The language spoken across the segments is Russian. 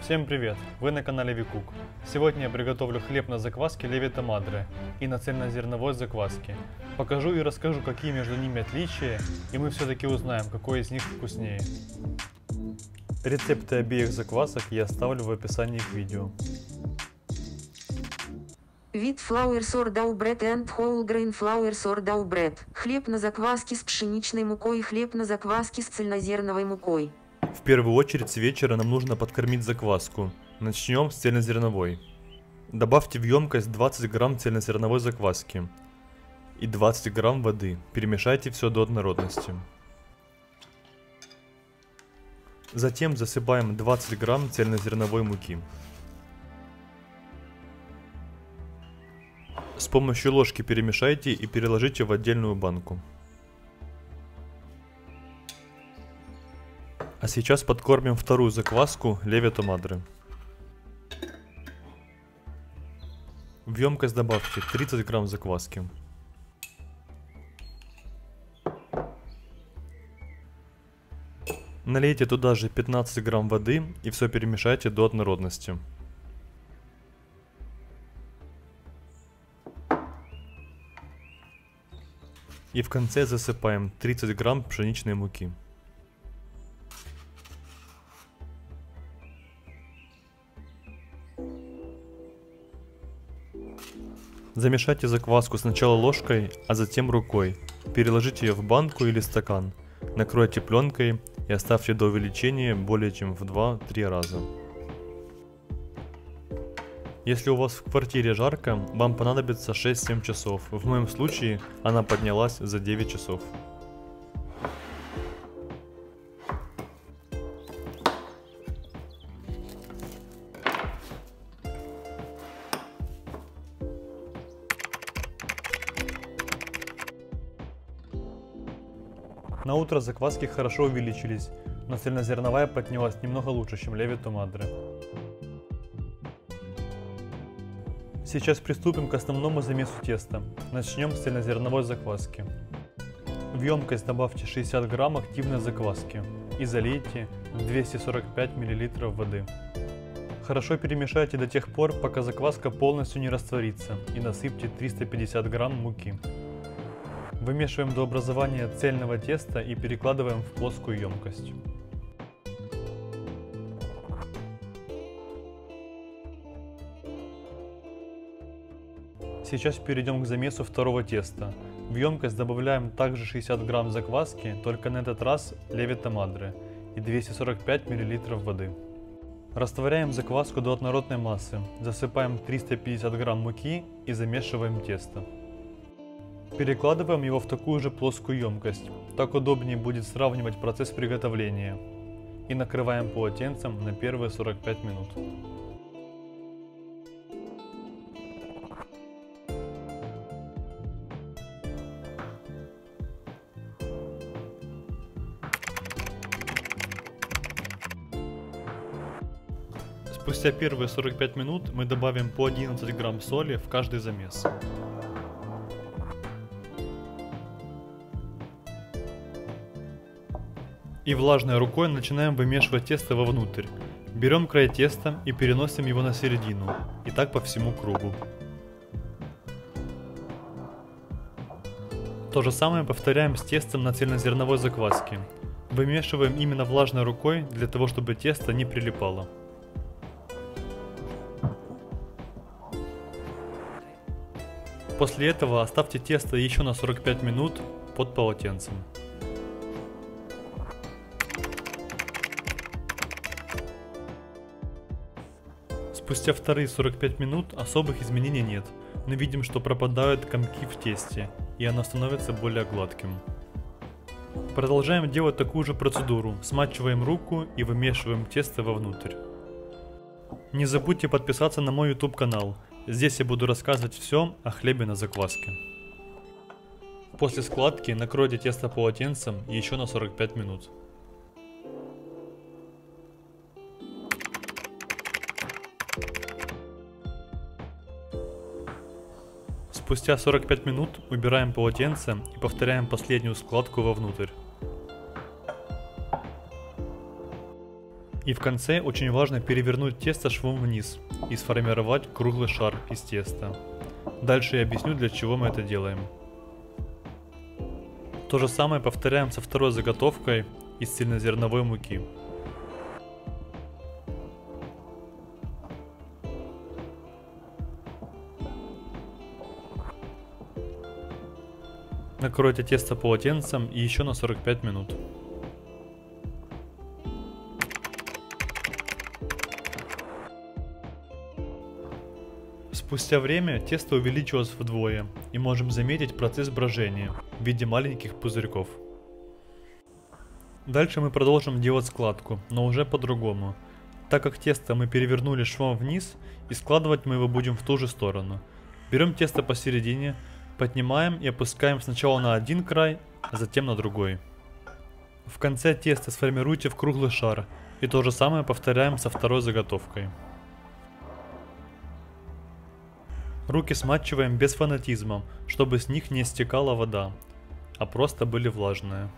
Всем привет! Вы на канале Викук. Сегодня я приготовлю хлеб на закваске Левита Мадре и на цельнозерновой закваске. Покажу и расскажу, какие между ними отличия, и мы все-таки узнаем, какой из них вкуснее. Рецепты обеих заквасок я оставлю в описании к видео. Wheat flour sourdough bread and whole grain flour sourdough bread. Хлеб на закваске с пшеничной мукой и хлеб на закваске с цельнозерновой мукой. В первую очередь с вечера нам нужно подкормить закваску. Начнем с цельнозерновой. Добавьте в емкость 20 грамм цельнозерновой закваски и 20 грамм воды. Перемешайте все до однородности. Затем засыпаем 20 грамм цельнозерновой муки. С помощью ложки перемешайте и переложите в отдельную банку. А сейчас подкормим вторую закваску Левита Мадре. В емкость добавьте 30 грамм закваски. Налейте туда же 15 грамм воды и все перемешайте до однородности. И в конце засыпаем 30 грамм пшеничной муки. Замешайте закваску сначала ложкой, а затем рукой. Переложите ее в банку или стакан. Накройте пленкой и оставьте до увеличения более чем в 2-3 раза. Если у вас в квартире жарко, вам понадобится 6-7 часов. В моем случае она поднялась за 9 часов. На утро закваски хорошо увеличились, но цельнозерновая поднялась немного лучше, чем Левита Мадре. Сейчас приступим к основному замесу теста. Начнем с цельнозерновой закваски. В емкость добавьте 60 грамм активной закваски и залейте 245 мл воды. Хорошо перемешайте до тех пор, пока закваска полностью не растворится, и насыпьте 350 грамм муки. Вымешиваем до образования цельного теста и перекладываем в плоскую емкость. Сейчас перейдем к замесу второго теста. В емкость добавляем также 60 грамм закваски, только на этот раз Левита Мадре, и 245 мл воды. Растворяем закваску до однородной массы, засыпаем 350 грамм муки и замешиваем тесто. Перекладываем его в такую же плоскую емкость, так удобнее будет сравнивать процесс приготовления. И накрываем полотенцем на первые 45 минут. Спустя первые 45 минут мы добавим по 11 грамм соли в каждый замес. И влажной рукой начинаем вымешивать тесто вовнутрь. Берем край теста и переносим его на середину. И так по всему кругу. То же самое повторяем с тестом на цельнозерновой закваске. Вымешиваем именно влажной рукой, для того чтобы тесто не прилипало. После этого оставьте тесто еще на 45 минут под полотенцем. Спустя вторые 45 минут особых изменений нет, но видим, что пропадают комки в тесте, и оно становится более гладким. Продолжаем делать такую же процедуру, смачиваем руку и вымешиваем тесто вовнутрь. Не забудьте подписаться на мой YouTube канал, здесь я буду рассказывать все о хлебе на закваске. После складки накройте тесто полотенцем еще на 45 минут. Спустя 45 минут убираем полотенце и повторяем последнюю складку вовнутрь. И в конце очень важно перевернуть тесто швом вниз и сформировать круглый шар из теста. Дальше я объясню, для чего мы это делаем. То же самое повторяем со второй заготовкой из цельнозерновой муки. Накройте тесто полотенцем и еще на 45 минут. Спустя время тесто увеличилось вдвое, и можем заметить процесс брожения в виде маленьких пузырьков. Дальше мы продолжим делать складку, но уже по-другому. Так как тесто мы перевернули швом вниз, и складывать мы его будем в ту же сторону. Берем тесто посередине, поднимаем и опускаем сначала на один край, а затем на другой. В конце теста сформируйте в круглый шар, и то же самое повторяем со второй заготовкой. Руки смачиваем без фанатизма, чтобы с них не стекала вода, а просто были влажные.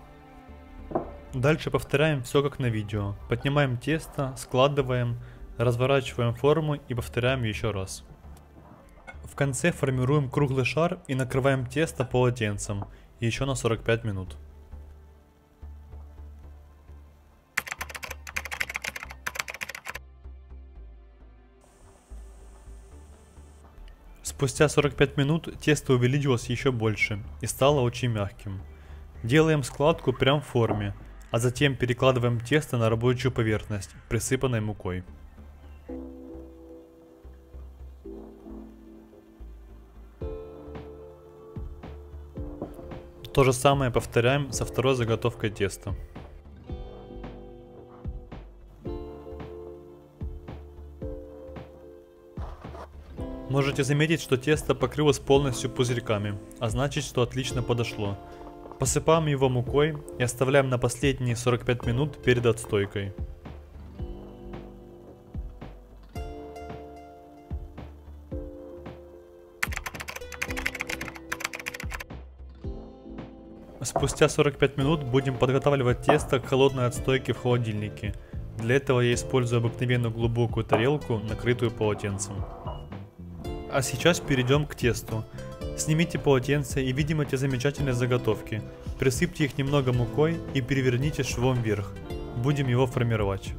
Дальше повторяем все как на видео. Поднимаем тесто, складываем, разворачиваем форму и повторяем еще раз. В конце формируем круглый шар и накрываем тесто полотенцем еще на 45 минут. Спустя 45 минут тесто увеличилось еще больше и стало очень мягким. Делаем складку прямо в форме, а затем перекладываем тесто на рабочую поверхность, присыпанной мукой. То же самое повторяем со второй заготовкой теста. Можете заметить, что тесто покрылось полностью пузырьками, а значит, что отлично подошло. Посыпаем его мукой и оставляем на последние 45 минут перед отстойкой. Спустя 45 минут будем подготавливать тесто к холодной отстойке в холодильнике. Для этого я использую обыкновенную глубокую тарелку, накрытую полотенцем. А сейчас перейдем к тесту. Снимите полотенце и видим эти замечательные заготовки. Присыпьте их немного мукой и переверните швом вверх. Будем его формировать.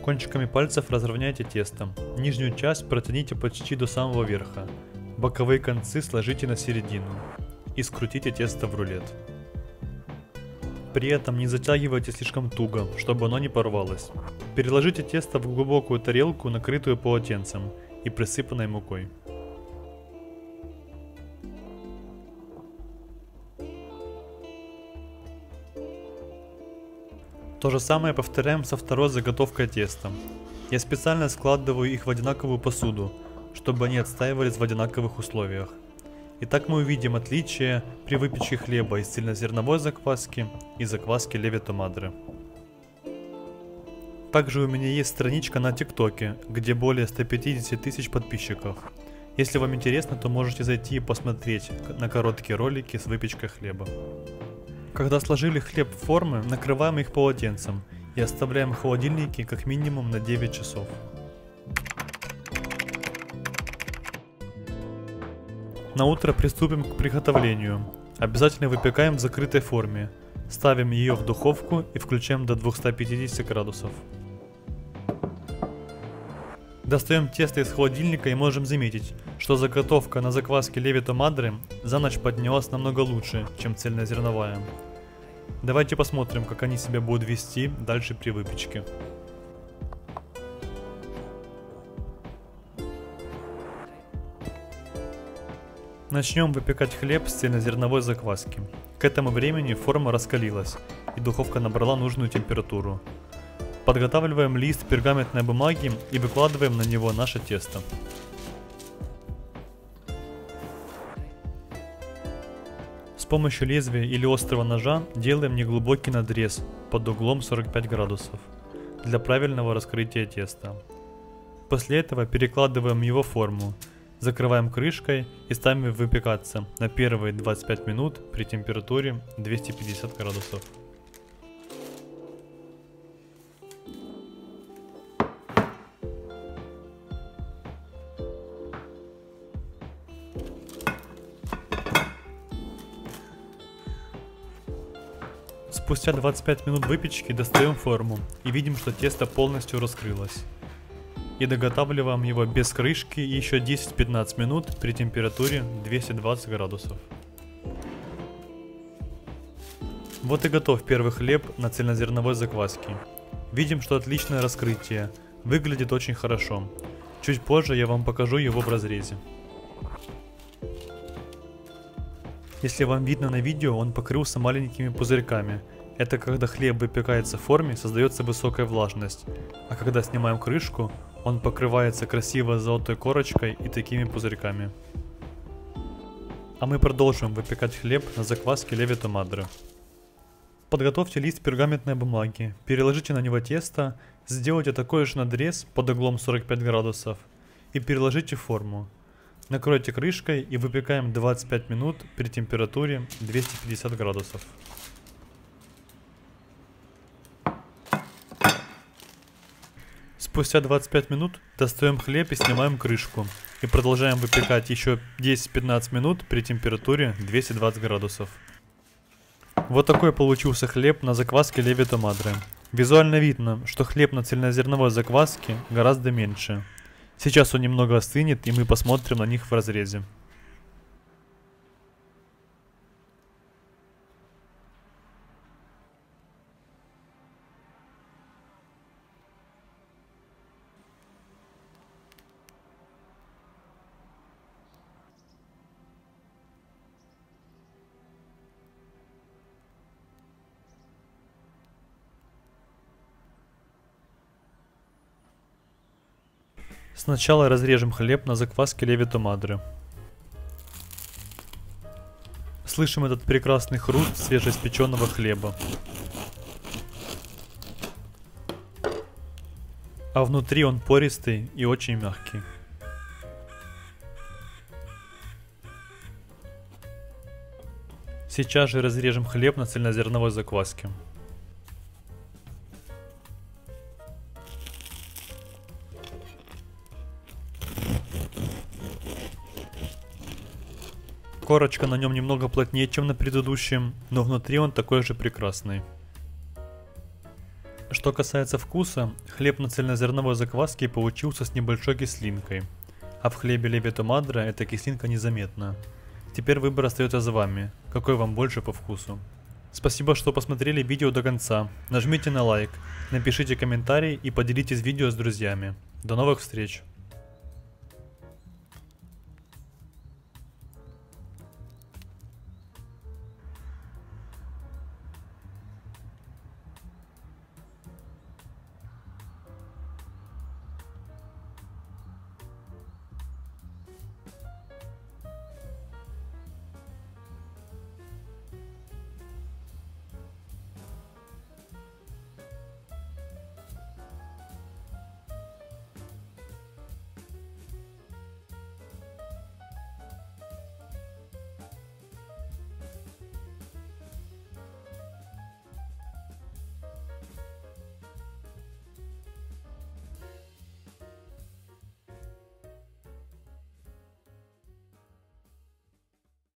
Кончиками пальцев разровняйте тесто. Нижнюю часть протяните почти до самого верха. Боковые концы сложите на середину. И скрутите тесто в рулет. При этом не затягивайте слишком туго, чтобы оно не порвалось. Переложите тесто в глубокую тарелку, накрытую полотенцем и присыпанной мукой. То же самое повторяем со второй заготовкой теста. Я специально складываю их в одинаковую посуду, чтобы они отстаивались в одинаковых условиях. И так мы увидим отличие при выпечке хлеба из цельнозерновой закваски и закваски Lievito Madre. Также у меня есть страничка на ТикТоке, где более 150 тысяч подписчиков. Если вам интересно, то можете зайти и посмотреть на короткие ролики с выпечкой хлеба. Когда сложили хлеб в формы, накрываем их полотенцем и оставляем в холодильнике как минимум на 9 часов. На утро приступим к приготовлению. Обязательно выпекаем в закрытой форме. Ставим ее в духовку и включаем до 250 градусов. Достаем тесто из холодильника и можем заметить, что заготовка на закваске Lievito Madre за ночь поднялась намного лучше, чем цельнозерновая. Давайте посмотрим, как они себя будут вести дальше при выпечке. Начнем выпекать хлеб с цельнозерновой закваски. К этому времени форма раскалилась, и духовка набрала нужную температуру. Подготавливаем лист пергаментной бумаги и выкладываем на него наше тесто. С помощью лезвия или острого ножа делаем неглубокий надрез под углом 45 градусов для правильного раскрытия теста. После этого перекладываем его в форму, закрываем крышкой и ставим выпекаться на первые 25 минут при температуре 250 градусов. Спустя 25 минут выпечки достаем форму и видим, что тесто полностью раскрылось. И доготавливаем его без крышки еще 10-15 минут при температуре 220 градусов. Вот и готов первый хлеб на цельнозерновой закваске. Видим, что отличное раскрытие, выглядит очень хорошо. Чуть позже я вам покажу его в разрезе. Если вам видно на видео, он покрылся маленькими пузырьками. Это когда хлеб выпекается в форме, создается высокая влажность. А когда снимаем крышку, он покрывается красивой золотой корочкой и такими пузырьками. А мы продолжим выпекать хлеб на закваске Lievito Madre. Подготовьте лист пергаментной бумаги, переложите на него тесто, сделайте такой же надрез под углом 45 градусов и переложите в форму. Накройте крышкой и выпекаем 25 минут при температуре 250 градусов. Спустя 25 минут достаем хлеб и снимаем крышку. И продолжаем выпекать еще 10-15 минут при температуре 220 градусов. Вот такой получился хлеб на закваске Lievito Madre. Визуально видно, что хлеб на цельнозерновой закваске гораздо меньше. Сейчас он немного остынет, и мы посмотрим на них в разрезе. Сначала разрежем хлеб на закваске Lievito Madre. Слышим этот прекрасный хруст свежеиспеченного хлеба. А внутри он пористый и очень мягкий. Сейчас же разрежем хлеб на цельнозерновой закваске. Корочка на нем немного плотнее, чем на предыдущем, но внутри он такой же прекрасный. Что касается вкуса, хлеб на цельнозерновой закваске получился с небольшой кислинкой, а в хлебе Lievito Madre эта кислинка незаметна. Теперь выбор остается за вами, какой вам больше по вкусу. Спасибо, что посмотрели видео до конца, нажмите на лайк, напишите комментарий и поделитесь видео с друзьями. До новых встреч!